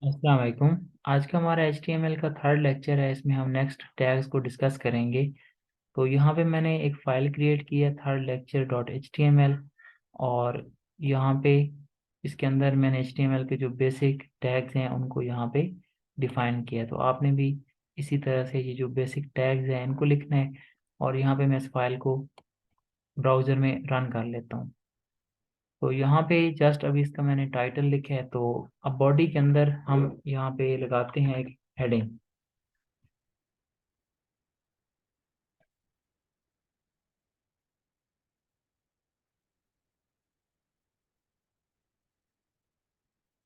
अस्सलाम वालेकुम। आज का हमारा HTML का थर्ड लेक्चर है। इसमें हम नेक्स्ट टैग्स को डिस्कस करेंगे। तो यहाँ पे मैंने एक फ़ाइल क्रिएट की है थर्ड लेक्चर डॉट HTML। और यहाँ पे इसके अंदर मैंने HTML के जो बेसिक टैग्स हैं उनको यहाँ पे डिफ़ाइन किया है। तो आपने भी इसी तरह से ये जो बेसिक टैग्स हैं इनको लिखना है। और यहाँ पे मैं इस फाइल को ब्राउज़र में रन कर लेता हूँ। तो यहाँ पे जस्ट अभी इसका मैंने टाइटल लिखा है। तो अब बॉडी के अंदर हम यहाँ पे लगाते हैं एक हेडिंग।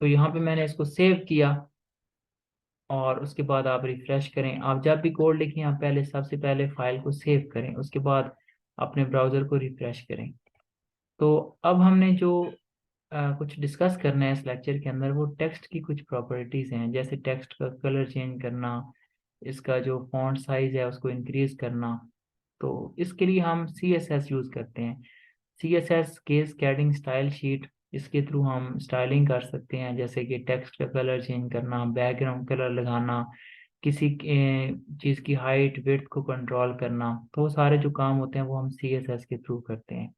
तो यहाँ पे मैंने इसको सेव किया और उसके बाद आप रिफ्रेश करें। आप जब भी कोड लिखें आप पहले सबसे पहले फाइल को सेव करें, उसके बाद अपने ब्राउज़र को रिफ्रेश करें। तो अब हमने जो कुछ डिस्कस करना है इस लेक्चर के अंदर वो टेक्स्ट की कुछ प्रॉपर्टीज़ हैं, जैसे टेक्स्ट का कलर चेंज करना, इसका जो फॉन्ट साइज है उसको इंक्रीज करना। तो इसके लिए हम CSS यूज़ करते हैं। CSS केस कैडिंग स्टाइल शीट, इसके थ्रू हम स्टाइलिंग कर सकते हैं, जैसे कि टेक्स्ट का कलर चेंज करना, बैकग्राउंड कलर लगाना, किसी चीज़ की हाइट विड्थ को कंट्रोल करना। तो वो सारे जो काम होते हैं वो हम CSS के थ्रू करते हैं।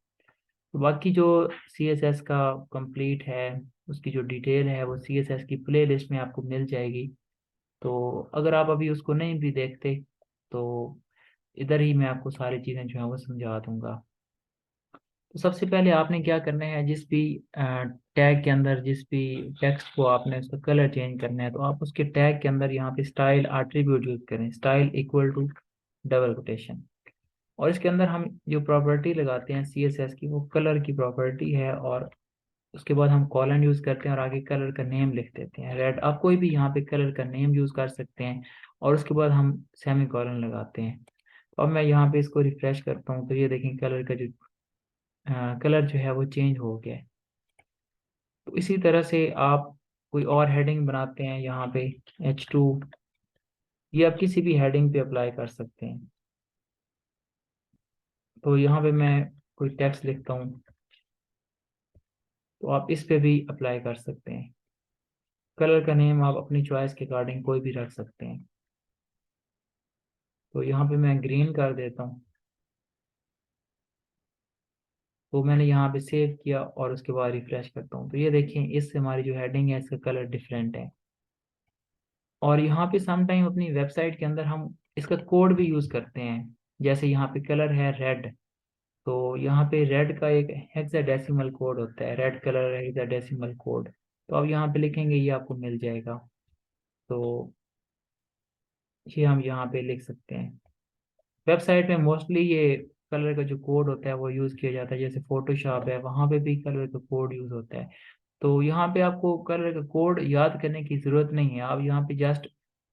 तो बाकी जो CSS का कंप्लीट है उसकी जो डिटेल है वो CSS की प्ले लिस्ट में आपको मिल जाएगी। तो अगर आप अभी उसको नहीं भी देखते तो इधर ही मैं आपको सारी चीज़ें जो है वो समझा दूंगा। तो सबसे पहले आपने क्या करना है, जिस भी टैग के अंदर जिस भी टेक्स्ट को आपने उसका कलर चेंज करना है तो आप उसके टैग के अंदर यहाँ पे स्टाइल एट्रीब्यूट यूज करें, style equal to double quotation. और इसके अंदर हम जो प्रॉपर्टी लगाते हैं CSS की वो कलर की प्रॉपर्टी है। और उसके बाद हम कॉलन यूज करते हैं और आगे कलर का नेम लिख देते हैं रेड। आप कोई भी यहाँ पे कलर का नेम यूज कर सकते हैं और उसके बाद हम सेमी कॉलन लगाते हैं। अब मैं यहाँ पे इसको रिफ्रेश करता हूँ तो ये देखें कलर का जो कलर जो है वो चेंज हो गया है। तो इसी तरह से आप कोई और हेडिंग बनाते हैं यहाँ पे H2, ये आप किसी भी हेडिंग पे अप्लाई कर सकते हैं। तो यहाँ पे मैं कोई टेक्स्ट लिखता हूँ तो आप इस पे भी अप्लाई कर सकते हैं। कलर का नेम आप अपनी चॉइस के अकॉर्डिंग कोई भी रख सकते हैं। तो यहाँ पे मैं ग्रीन कर देता हूँ। तो मैंने यहाँ पे सेव किया और उसके बाद रिफ्रेश करता हूँ तो ये देखें इससे हमारी जो हेडिंग है इसका कलर डिफरेंट है। और यहाँ पे समटाइम अपनी वेबसाइट के अंदर हम इसका कोड भी यूज़ करते हैं। जैसे यहाँ पे कलर है रेड, तो यहाँ पे रेड का एक हेक्साडेसिमल कोड होता है, रेड कलर हेक्साडेसिमल कोड। तो अब यहाँ पे लिखेंगे ये आपको मिल जाएगा। तो ये हम यहाँ पे लिख सकते हैं। वेबसाइट में मोस्टली ये कलर का जो कोड होता है वो यूज़ किया जाता है, जैसे फोटोशॉप है वहाँ पे भी कलर का कोड यूज़ होता है। तो यहाँ पे आपको कलर का कोड याद करने की ज़रूरत नहीं है, आप यहाँ पे जस्ट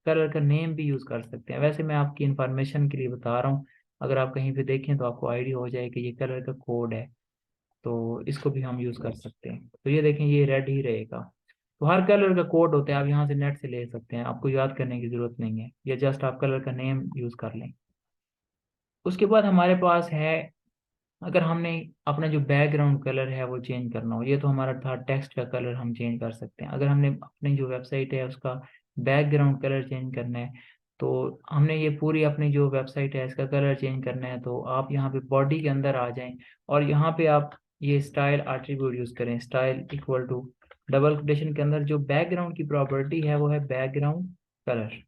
कलर का नेम भी यूज़ कर सकते हैं। वैसे मैं आपकी इंफॉर्मेशन के लिए बता रहा हूँ, अगर आप कहीं पे देखें तो आपको आइडिया हो जाए कि ये कलर का कोड है। तो इसको भी हम यूज़ कर सकते हैं। तो ये देखें ये रेड ही रहेगा। तो हर कलर का कोड होता है, आप यहाँ से नेट से ले सकते हैं, आपको याद करने की ज़रूरत नहीं है, या जस्ट आप कलर का नेम यूज़ कर लें। उसके बाद हमारे पास है, अगर हमने अपना जो बैकग्राउंड कलर है वो चेंज करना हो, ये तो हमारा था टेक्स्ट का कलर हम चेंज कर सकते हैं। अगर हमने अपनी जो वेबसाइट है उसका बैकग्राउंड कलर चेंज करना है, तो हमने ये पूरी अपनी जो वेबसाइट है इसका कलर चेंज करना है, तो आप यहाँ पे बॉडी के अंदर आ जाएं और यहाँ पे आप ये स्टाइल एट्रीब्यूट यूज करें, style equal to double quotation के अंदर जो बैकग्राउंड की प्रॉपर्टी है वो है बैकग्राउंड कलर।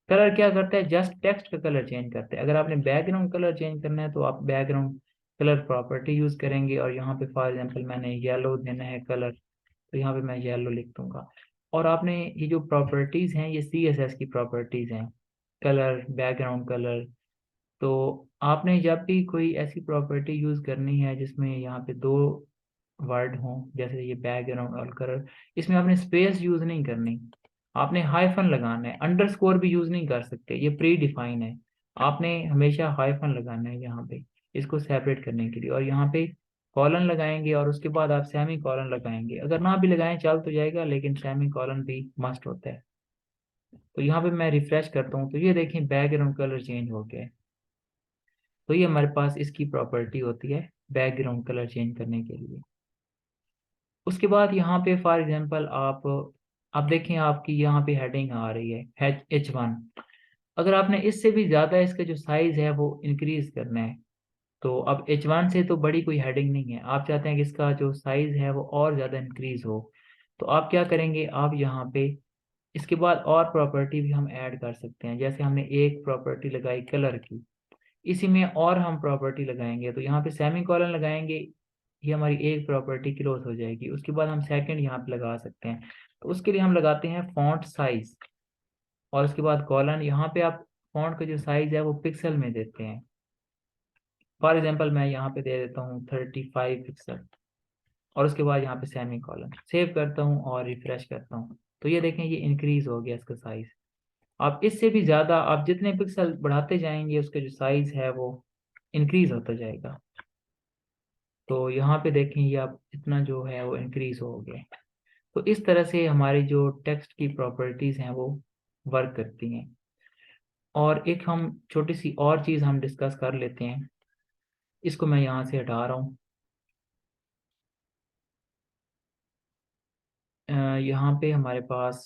कलर क्या करता है, जस्ट टेक्स्ट का कलर चेंज करता है। अगर आपने बैकग्राउंड कलर चेंज करना है तो आप बैकग्राउंड कलर प्रॉपर्टी यूज करेंगे और यहाँ पे फॉर एग्जांपल मैंने येलो देना है कलर, तो यहाँ पे मैं येलो लिख दूंगा। और आपने ये जो प्रॉपर्टीज हैं ये CSS की प्रॉपर्टीज हैं, कलर बैकग्राउंड कलर। तो आपने जब भी कोई ऐसी प्रॉपर्टी यूज करनी है जिसमें यहाँ पे दो वर्ड हों, जैसे ये बैकग्राउंड और कलर, इसमें आपने स्पेस यूज नहीं करनी, आपने हाइफन लगाना है। अंडरस्कोर भी यूज नहीं कर सकते, ये प्री डिफाइन है। आपने हमेशा हाइफन लगाना है यहाँ पे इसको सेपरेट करने के लिए, और यहाँ पे कॉलन लगाएंगे और उसके बाद आप सेमी कॉलन लगाएंगे। अगर ना भी लगाएं चल तो जाएगा, लेकिन सेमी कॉलन भी मस्ट होता है। तो यहाँ पे मैं रिफ्रेश करता हूँ तो ये देखें बैकग्राउंड कलर चेंज हो गया है। तो ये हमारे पास इसकी प्रॉपर्टी होती है बैकग्राउंड कलर चेंज करने के लिए। उसके बाद यहाँ पे फॉर एग्जांपल आप अब देखें आपकी यहाँ पे हेडिंग आ रही है H1। अगर आपने इससे भी ज़्यादा इसका जो साइज़ है वो इंक्रीज करना है, तो अब H1 से तो बड़ी कोई हेडिंग नहीं है, आप चाहते हैं कि इसका जो साइज़ है वो और ज़्यादा इंक्रीज हो, तो आप क्या करेंगे, आप यहाँ पे इसके बाद और प्रॉपर्टी भी हम ऐड कर सकते हैं। जैसे हमने एक प्रॉपर्टी लगाई कलर की, इसी में और हम प्रॉपर्टी लगाएंगे, तो यहाँ पे सेमी कॉलन लगाएंगे, ये हमारी एक प्रॉपर्टी क्लोज हो जाएगी। उसके बाद हम सेकंड यहाँ पे लगा सकते हैं, तो उसके लिए हम लगाते हैं फॉन्ट साइज, और उसके बाद कॉलन। यहाँ पे आप फॉन्ट का जो साइज है वो पिक्सल में देते हैं। फॉर एग्जाम्पल मैं यहाँ पे दे देता हूँ 35 पिक्सल, और उसके बाद यहाँ पे सेमी कॉलन। सेव करता हूँ और रिफ्रेश करता हूँ, तो ये देखें ये इंक्रीज हो गया इसका साइज। आप इससे भी ज़्यादा, आप जितने पिक्सल बढ़ाते जाएंगे उसका जो साइज है वो इंक्रीज होता जाएगा। तो यहाँ पे देखें ये आप इतना जो है वो इंक्रीज हो गया। तो इस तरह से हमारी जो टेक्स्ट की प्रॉपर्टीज़ हैं वो वर्क करती हैं। और एक हम छोटी सी और चीज़ हम डिस्कस कर लेते हैं, इसको मैं यहाँ से हटा रहा हूँ। यहाँ पे हमारे पास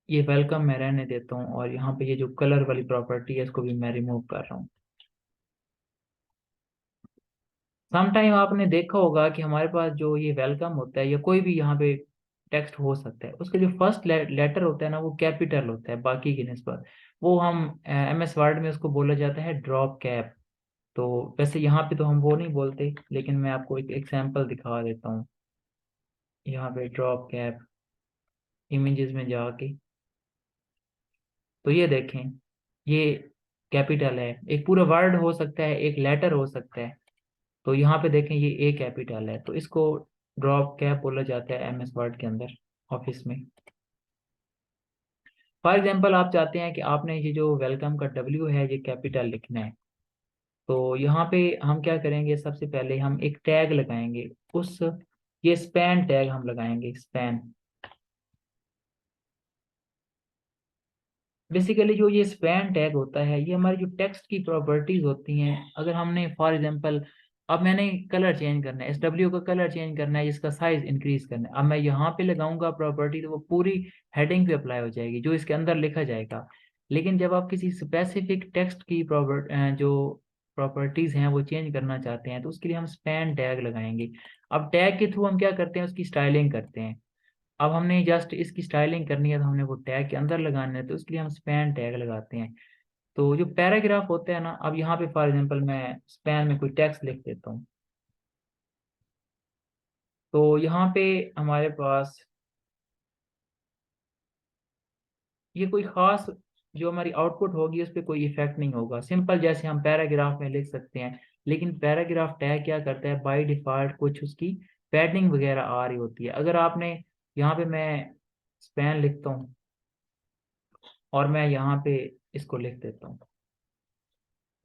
ये वेलकम मैं रहने देता हूँ, और यहाँ पे ये जो कलर वाली प्रॉपर्टी है इसको भी मैं रिमूव कर रहा हूँ। सम टाइम आपने देखा होगा कि हमारे पास जो ये वेलकम होता है या कोई भी यहाँ पे टेक्स्ट हो सकता है, उसका जो फर्स्ट लेटर होता है ना वो कैपिटल होता है बाकी की निस्बत। वो हम MS वर्ड में उसको बोला जाता है ड्रॉप कैप। तो वैसे यहाँ पे तो हम वो नहीं बोलते, लेकिन मैं आपको एक एग्जांपल दिखा देता हूँ। यहाँ पे ड्रॉप कैप इमेजेस में जाके, तो ये देखें ये कैपिटल है। एक पूरा वर्ड हो सकता है, एक लेटर हो सकता है, तो यहाँ पे देखें ये ए कैपिटल है, तो इसको ड्रॉप कैप बोला जाता है MS वर्ड के अंदर, ऑफिस में। फॉर एग्जांपल आप चाहते हैं कि आपने ये जो वेलकम का W है ये कैपिटल लिखना है, तो यहाँ पे हम क्या करेंगे, सबसे पहले हम एक टैग लगाएंगे। उस ये स्पैन टैग हम लगाएंगे, स्पैन। बेसिकली जो ये स्पैन टैग होता है ये हमारी जो टेक्स्ट की प्रॉपर्टीज होती हैं। अगर हमने फॉर एग्जांपल, अब मैंने कलर चेंज करना है, SW का कलर चेंज करना है, जिसका साइज इंक्रीज करना है, अब मैं यहाँ पे लगाऊंगा प्रॉपर्टी, तो वो पूरी हेडिंग पे अप्लाई हो जाएगी जो इसके अंदर लिखा जाएगा। लेकिन जब आप किसी स्पेसिफिक टेक्स्ट की जो प्रॉपर्टीज हैं वो चेंज करना चाहते हैं, तो उसके लिए हम स्पैन टैग लगाएंगे। अब टैग के थ्रू हम क्या करते हैं, उसकी स्टाइलिंग करते हैं। अब हमने जस्ट इसकी स्टाइलिंग करनी है, तो हमने वो टैग के अंदर लगाना है, तो इसके लिए हम स्पैन टैग लगाते हैं। तो जो पैराग्राफ होता है ना, अब यहाँ पे फॉर एग्जांपल मैं स्पैन में कोई टेक्स्ट लिख देता हूँ, तो यहाँ पे हमारे पास ये कोई खास जो हमारी आउटपुट होगी उस पर कोई इफेक्ट नहीं होगा, सिंपल जैसे हम पैराग्राफ में लिख सकते हैं। लेकिन पैराग्राफ टैग क्या करता है, बाय डिफॉल्ट कुछ उसकी पैडिंग वगैरह आ रही होती है। अगर आपने यहाँ पे मैं स्पैन लिखता हूँ और मैं यहाँ पे इसको लिख देता हूँ,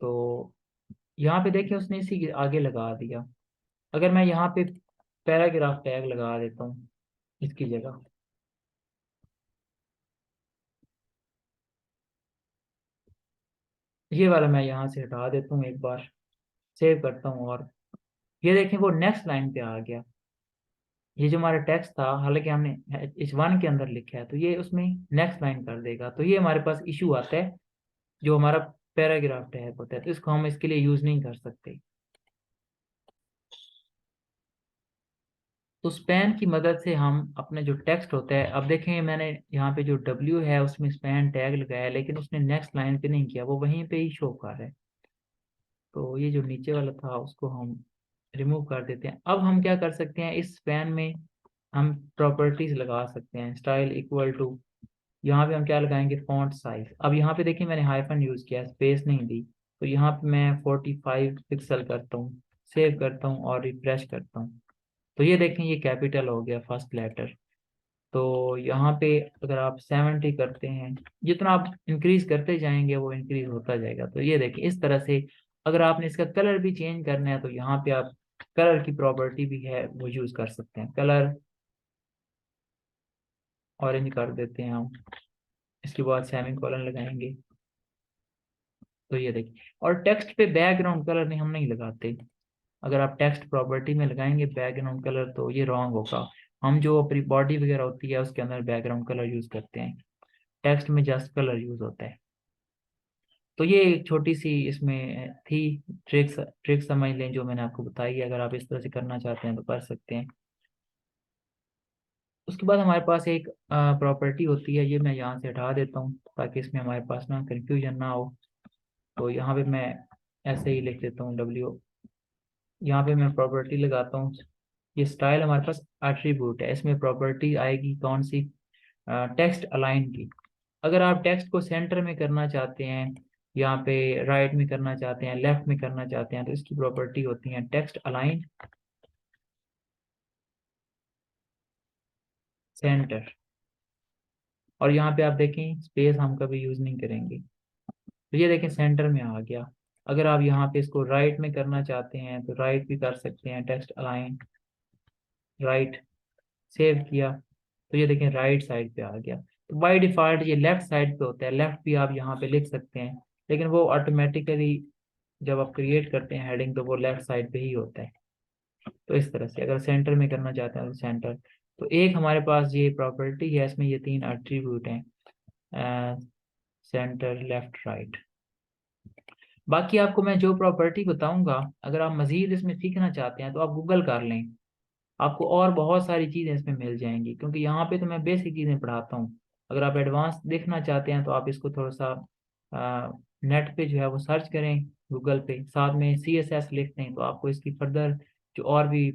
तो यहाँ पे देखिए उसने इसी के आगे लगा दिया। अगर मैं यहाँ पे पैराग्राफ टैग लगा देता हूँ इसकी जगह, ये वाला मैं यहाँ से हटा देता हूँ, एक बार सेव करता हूँ, और ये देखें वो नेक्स्ट लाइन पे आ गया। ये जो हमारा टेक्स्ट था, हालांकि हमने H1 के अंदर लिखा है, तो ये उसमें नेक्स्ट लाइन कर देगा। तो ये हमारे पास इशू आता है जो हमारा पैराग्राफ टैग होता है, तो इसको हम इसके लिए यूज नहीं कर सकते। तो स्पैन की मदद से हम अपने जो टेक्स्ट होता है, अब देखें मैंने यहाँ पे जो W है उसमें स्पैन टैग लगाया है, लेकिन उसने नेक्स्ट लाइन पे नहीं किया, वो वहीं पे ही शो कर रहा है। तो ये जो नीचे वाला था उसको हम रिमूव कर देते हैं। अब हम क्या कर सकते हैं, इस स्पैन में हम प्रॉपर्टीज लगा सकते हैं, स्टाइल इक्वल टू, यहाँ पे हम क्या लगाएंगे, फॉन्ट साइज। अब यहाँ पे देखिए मैंने हाइफन यूज किया, स्पेस नहीं दी, तो यहाँ पे मैं 45 पिक्सल करता हूँ, सेव करता हूँ और रिफ्रेश करता हूँ, तो ये देखें ये कैपिटल हो गया फर्स्ट लेटर। तो यहाँ पे अगर आप 70 करते हैं, जितना आप इंक्रीज करते जाएंगे वो इंक्रीज होता जाएगा। तो ये देखिए इस तरह से अगर आपने इसका कलर भी चेंज करना है, तो यहाँ पे आप कलर की प्रॉपर्टी भी है वो यूज कर सकते हैं। कलर ऑरेंज कर देते हैं हम, इसके बाद सेमी कॉलन लगाएंगे, तो ये देखिए। और टेक्स्ट पे बैकग्राउंड कलर नहीं, हम नहीं लगाते। अगर आप टेक्स्ट प्रॉपर्टी में लगाएंगे बैकग्राउंड कलर तो ये रॉन्ग होगा। हम जो अपनी बॉडी वगैरह होती है उसके अंदर बैकग्राउंड कलर यूज करते हैं, टेक्स्ट में जस्ट कलर यूज होता है। तो ये एक छोटी सी इसमें थी ट्रिक्स ट्रिक्स समझ लें जो मैंने आपको बताई है। अगर आप इस तरह से करना चाहते हैं तो कर सकते हैं। उसके बाद हमारे पास एक प्रॉपर्टी होती है, ये मैं यहाँ से हटा देता हूँ ताकि इसमें हमारे पास ना कंफ्यूजन ना हो। तो यहाँ पे मैं ऐसे ही लिख देता हूँ डब्ल्यू, यहाँ पे मैं प्रॉपर्टी लगाता हूँ। ये स्टाइल हमारे पास एट्रीब्यूट है, इसमें प्रॉपर्टी आएगी कौन सी, टेक्स्ट अलाइन की। अगर आप टेक्स्ट को सेंटर में करना चाहते हैं, यहाँ पे राइट में करना चाहते हैं, लेफ्ट में करना चाहते हैं, तो इसकी प्रॉपर्टी होती है टेक्स्ट अलाइन सेंटर। और यहाँ पे आप देखें स्पेस हम कभी यूज नहीं करेंगे। तो ये देखें सेंटर में आ गया। अगर आप यहाँ पे इसको राइट में करना चाहते हैं तो राइट भी कर सकते हैं, टेक्स्ट अलाइन राइट, सेव किया तो ये देखें राइट साइड पे आ गया। तो बाय डिफॉल्ट ये लेफ्ट साइड पे होता है, लेफ्ट भी आप यहाँ पे लिख सकते हैं, लेकिन वो ऑटोमेटिकली जब आप क्रिएट करते हैं हेडिंग तो वो लेफ्ट साइड पे ही होता है। तो इस तरह से अगर सेंटर में करना चाहते हैं तो सेंटर। तो एक हमारे पास ये प्रॉपर्टी है, इसमें ये तीन एट्रीब्यूट हैं, सेंटर लेफ्ट राइट। बाकी आपको मैं जो प्रॉपर्टी बताऊंगा, अगर आप मजीद इसमें सीखना चाहते हैं तो आप गूगल कर लें, आपको और बहुत सारी चीज़ें इसमें मिल जाएंगी, क्योंकि यहाँ पे तो मैं बेसिक चीज़ें पढ़ाता हूँ। अगर आप एडवांस देखना चाहते हैं तो आप इसको थोड़ा सा नेट पे जो है वो सर्च करें, गूगल पे साथ में CSS लिखते हैं तो आपको इसकी फर्दर जो और भी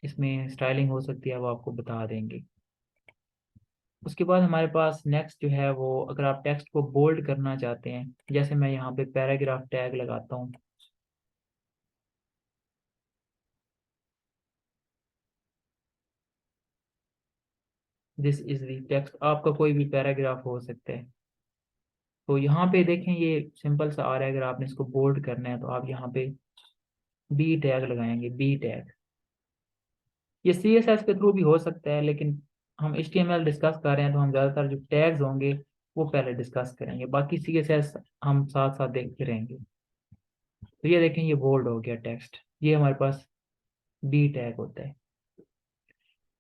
इसमें स्टाइलिंग हो सकती है वो आपको बता देंगे। उसके बाद हमारे पास नेक्स्ट जो है वो, अगर आप टेक्स्ट को बोल्ड करना चाहते हैं, जैसे मैं यहाँ पे पैराग्राफ टैग लगाता हूँ, दिस इज द टेक्स्ट, आपका कोई भी पैराग्राफ हो सकता है। तो यहाँ पे देखें ये सिंपल सा आ रहा है, अगर आपने इसको बोल्ड करना है तो आप यहाँ पे बी टैग लगाएंगे, बी टैग। ये CSS के थ्रू भी हो सकता है, लेकिन हम HTML डिस्कस कर रहे हैं तो हम ज़्यादातर जो टैग्स होंगे वो पहले डिस्कस करेंगे, बाकी CSS हम साथ साथ देखते रहेंगे। तो ये देखें ये बोल्ड हो गया टेक्स्ट, ये हमारे पास बी टैग होता है।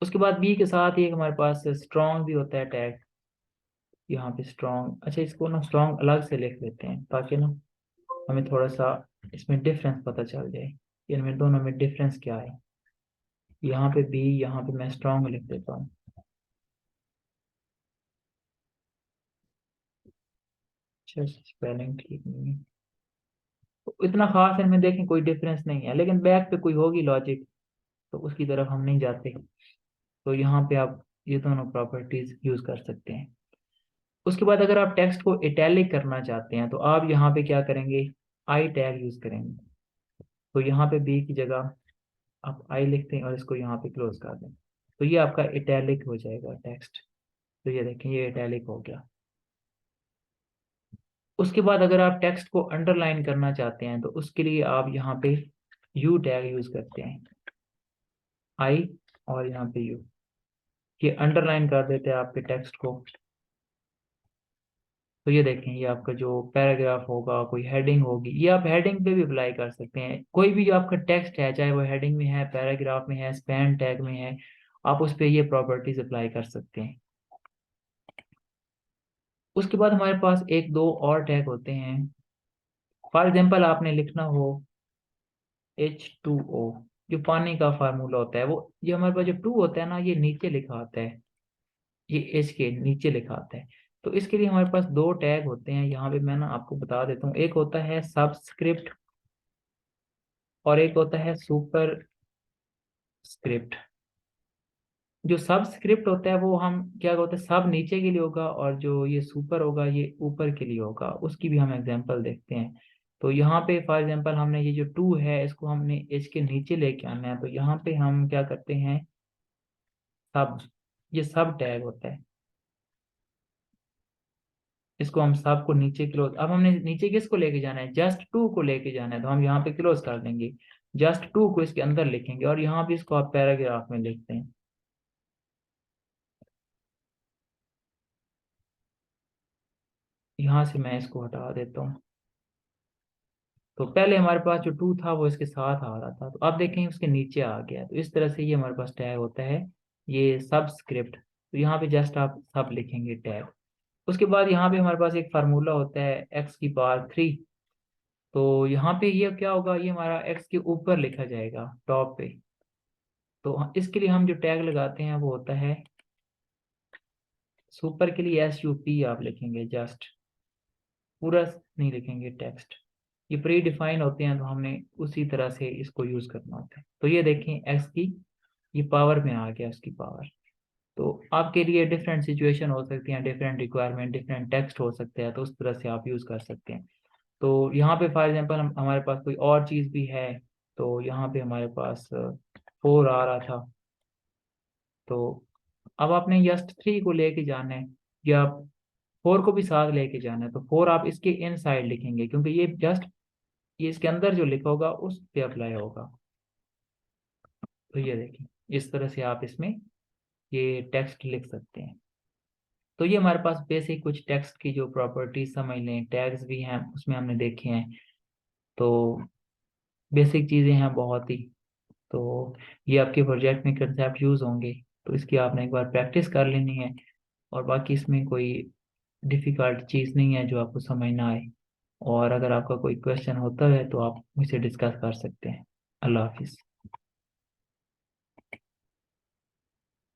उसके बाद बी के साथ ही एक हमारे पास स्ट्रॉन्ग भी होता है टैग, यहाँ पे स्ट्रॉन्ग। अच्छा इसको ना स्ट्रॉन्ग अलग से लिख लेते हैं ताकि ना हमें थोड़ा सा इसमें डिफरेंस पता चल जाए, इनमें दोनों में डिफरेंस क्या है। यहाँ पे बी, यहाँ पे मैं स्ट्रॉन्ग लिख देता हूँ। अच्छा स्पेलिंग ठीक नहीं है, तो इतना खास इनमें देखें कोई डिफरेंस नहीं है, लेकिन बैक पे कोई होगी लॉजिक तो उसकी तरफ हम नहीं जाते। तो यहाँ पे आप ये दोनों प्रॉपर्टीज यूज कर सकते हैं। उसके बाद अगर आप टेक्स्ट को इटैलिक करना चाहते हैं तो आप यहाँ पे क्या करेंगे, आई टैग यूज करेंगे। तो यहाँ पे बी की जगह आप आई लिखते हैं और इसको यहाँ पे क्लोज कर दें, तो ये आपका इटैलिक हो जाएगा टेक्स्ट। तो ये देखें ये इटैलिक हो गया। उसके बाद अगर आप टेक्स्ट को अंडरलाइन करना चाहते हैं तो उसके लिए आप यहाँ पे यू टैग यूज करते हैं, आई और यहाँ पे यू, ये अंडरलाइन कर देते हैं आपके टेक्स्ट को। तो ये देखें ये आपका जो पैराग्राफ होगा, कोई हेडिंग होगी, ये आप हेडिंग पे भी अप्लाई कर सकते हैं। कोई भी जो आपका टेक्स्ट है, चाहे वो हेडिंग में है, पैराग्राफ में है, स्पैन टैग में है, आप उस पर ये प्रॉपर्टीज अप्लाई कर सकते हैं। उसके बाद हमारे पास एक दो और टैग होते हैं। फॉर एग्जाम्पल आपने लिखना हो H2O, जो पानी का फार्मूला होता है, वो ये हमारे पास जो टू होता है ना ये नीचे लिखा आता है, ये एच के नीचे लिखा आता है। तो इसके लिए हमारे पास दो टैग होते हैं, यहाँ पे मैं ना आपको बता देता हूँ। एक होता है सबस्क्रिप्ट और एक होता है सुपर स्क्रिप्ट। जो सबस्क्रिप्ट होता है वो हम क्या होता है, सब नीचे के लिए होगा, और जो ये सुपर होगा ये ऊपर के लिए होगा। उसकी भी हम एग्जांपल देखते हैं। तो यहाँ पे फॉर एग्जांपल हमने ये जो टू है इसको हमने एच के नीचे लेके आना है, तो यहाँ पे हम क्या करते हैं, सब, ये सब टैग होता है, इसको हम सब को नीचे क्लोज। अब हमने नीचे किसको लेके जाना है, जस्ट टू को लेके जाना है, तो हम यहाँ पे क्लोज कर देंगे, जस्ट टू को इसके अंदर लिखेंगे, और यहाँ पे इसको आप पैराग्राफ में लिखते हैं। यहाँ से मैं इसको हटा देता हूँ। तो पहले हमारे पास जो टू था वो इसके साथ आ रहा था, तो अब देखें उसके नीचे आ गया। तो इस तरह से ये हमारे पास टैग होता है ये सबस्क्रिप्ट, तो यहाँ पे जस्ट आप सब लिखेंगे टैग। उसके बाद यहाँ पे हमारे पास एक फार्मूला होता है x⁻³ तो यहाँ पे ये क्या होगा, ये हमारा x के ऊपर लिखा जाएगा टॉप पे। तो इसके लिए हम जो टैग लगाते हैं वो होता है, सुपर के लिए SUP आप लिखेंगे, जस्ट पूरा नहीं लिखेंगे टेक्स्ट। ये प्री डिफाइन होते हैं तो हमने उसी तरह से इसको यूज करना होता है। तो ये देखें x की ये पावर में आ गया, उसकी पावर। तो आपके लिए डिफरेंट सिचुएशन हो सकती हैं, डिफरेंट रिक्वायरमेंट, डिफरेंट टेक्स्ट हो सकते हैं, तो उस तरह से आप यूज कर सकते हैं। तो यहाँ पे फॉर एग्जांपल हमारे पास कोई और चीज भी है, तो यहाँ पे हमारे पास 4 आ रहा था, तो अब आपने जस्ट 3 को लेके जाना है या 4 को भी साथ लेके जाना है, तो 4 आप इसके इन साइड लिखेंगे क्योंकि ये जस्ट ये इसके अंदर जो लिखा होगा उस पे अप्लाई होगा। तो ये देखिए इस तरह से आप इसमें ये टेक्स्ट लिख सकते हैं। तो ये हमारे पास बेसिक कुछ टेक्स्ट की जो प्रॉपर्टीज समझ लें, टैग्स भी हैं उसमें हमने देखे हैं। तो बेसिक चीज़ें हैं बहुत ही। तो ये आपके प्रोजेक्ट में कंसेप्ट यूज़ होंगे, तो इसकी आपने एक बार प्रैक्टिस कर लेनी है। और बाकी इसमें कोई डिफ़िकल्ट चीज़ नहीं है जो आपको समझ ना आए। और अगर आपका कोई क्वेश्चन होता है तो आप मुझसे डिस्कस कर सकते हैं। अल्लाह हाफिज़।